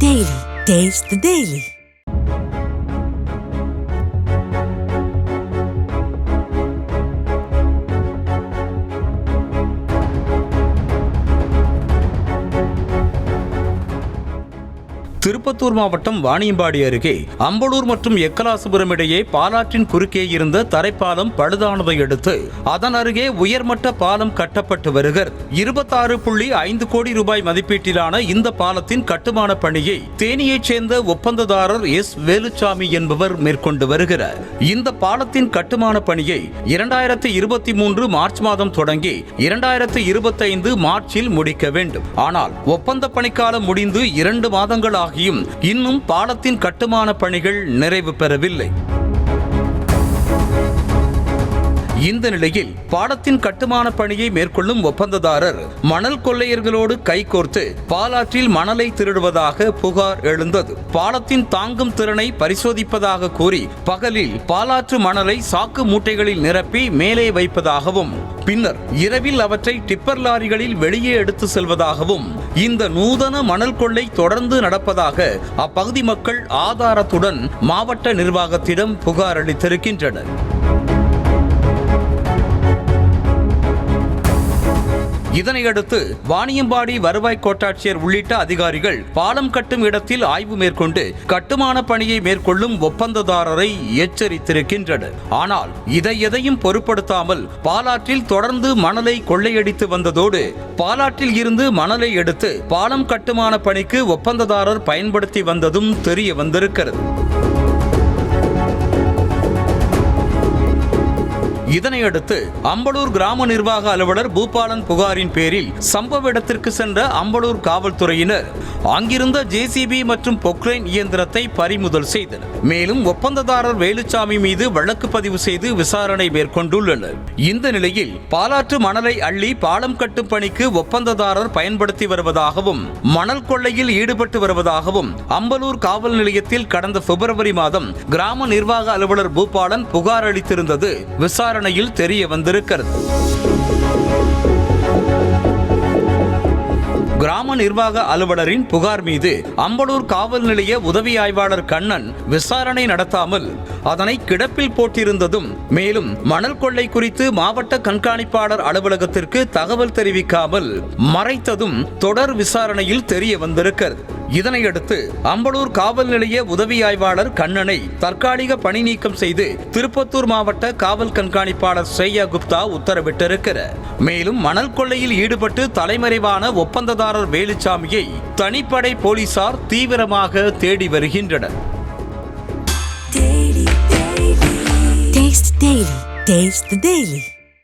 Daily. Taste the Daily. Tirupattur மாவட்டம் வாணியம்பாடி அருகே அம்பலூர் மற்றும் எக்கலாசுபுரம் இடையே பாலாற்றின் குறுக்கே இருந்த தரைப்பாலம் பழுதானதை அடுத்து அதன் அருகே உயர்மட்ட பாலம் கட்டப்பட்டு வருகிறது. 26.5 கோடி ரூபாய் மதிப்பீட்டிலான இந்த பாலத்தின் கட்டுமான பணியை தேனியைச் சேர்ந்த ஒப்பந்ததாரர் எஸ் வேலுச்சாமி என்பவர் மேற்கொண்டு வருகிறார். இந்த பாலத்தின் கட்டுமான பணியை 2023 மார்ச் மாதம் தொடங்கி 2025 மார்ச்சில் முடிக்க வேண்டும். ஆனால் ஒப்பந்த பணிக்காலம் முடிந்து 2 மாதங்கள் இன்னும் பாலத்தின் கட்டுமான பணிகள் நிறைவு பெறவில்லை. இந்த நிலையில் பாலத்தின் கட்டுமான பணியை மேற்கொள்ளும் ஒப்பந்ததாரர் மணல் கொள்ளையர்களோடு கைகோர்த்து பாலாற்றில் மணலை திருடுவதாக புகார் எழுந்தது. பாலத்தின் தாங்கும் திறனை பரிசோதிப்பதாக கூறி பகலில் பாலாற்று மணலை சாக்கு மூட்டைகளில் நிரப்பி மேலே வைப்பதாகவும் பின்னர் இரவில் அவற்றை டிப்பர் லாரிகளில் வெளியே எடுத்து செல்வதாகவும் இந்த நூதன மணல் கொள்ளை தொடர்ந்து நடப்பதாக அப்பகுதி மக்கள் ஆதாரத்துடன் மாவட்ட நிர்வாகத்திடம் புகார் அளித்திருக்கின்றனர். இதனையடுத்து வாணியம்பாடி வருவாய் கோட்டாட்சியர் உள்ளிட்ட அதிகாரிகள் பாலம் கட்டும் இடத்தில் ஆய்வு மேற்கொண்டு கட்டுமான பணியை மேற்கொள்ளும் ஒப்பந்ததாரரை எச்சரித்திருக்கின்றனர். ஆனால் இதை எதையும் பொருட்படுத்தாமல் பாலாற்றில் தொடர்ந்து மணலை கொள்ளையடித்து வந்ததோடு பாலாற்றில் இருந்து மணலை எடுத்து பாலம் கட்டுமான பணிக்கு ஒப்பந்ததாரர் பயன்படுத்தி வந்ததும் தெரிய வந்திருக்கிறது. இதனையடுத்து அம்பலூர் கிராம நிர்வாக அலுவலர் பூபாலன் புகாரின் பேரில் சம்பவ இடத்திற்கு சென்ற அம்பலூர் காவல்துறையினர் அங்கிருந்த ஜேசிபி மற்றும் பொக்லைன் இயந்திரத்தை பறிமுதல் செய்தனர். மேலும் ஒப்பந்ததாரர் வேலுச்சாமி மீது வழக்கு பதிவு செய்து விசாரணை மேற்கொண்டுள்ளனர். இந்த நிலையில் பாலாற்று மணலை அள்ளி பாலம் கட்டும் பணிக்கு ஒப்பந்ததாரர் பயன்படுத்தி வருவதாகவும் மணல் கொள்ளையில் ஈடுபட்டு வருவதாகவும் அம்பலூர் காவல் நிலையத்தில் கடந்த பிப்ரவரி மாதம் கிராம நிர்வாக அலுவலர் பூபாலன் புகார் அளித்திருந்தது விசாரணையில் தெரிய வந்திருக்கிறது. கிராம நிர்வாக அலுவலரின் புகார் மீது அம்பலூர் காவல் நிலைய உதவி ஆய்வாளர் கண்ணன் விசாரணை நடத்தாமல் அதனை கிடப்பில் போட்டிருந்ததும் மேலும் மணல் கொள்ளை குறித்து மாவட்ட கண்காணிப்பாளர் அலுவலகத்திற்கு தகவல் தெரிவிக்காமல் மறைத்ததும் தொடர் விசாரணையில் தெரிய வந்திருக்கிறது. இதனையடுத்து அம்பலூர் காவல் நிலைய உதவி ஆய்வாளர் கண்ணனை தற்காலிக பணி நீக்கம் செய்து திருப்பத்தூர் மாவட்ட காவல் கண்காணிப்பாளர் ஸ்ரேயா குப்தா உத்தரவிட்டிருக்கிறார். மேலும் மணல் கொள்ளையில் ஈடுபட்டு தலைமறைவான ஒப்பந்ததாரர் வேலுச்சாமியை தனிப்படை போலீசார் தீவிரமாக தேடி வருகின்றனர். Taste the Daily.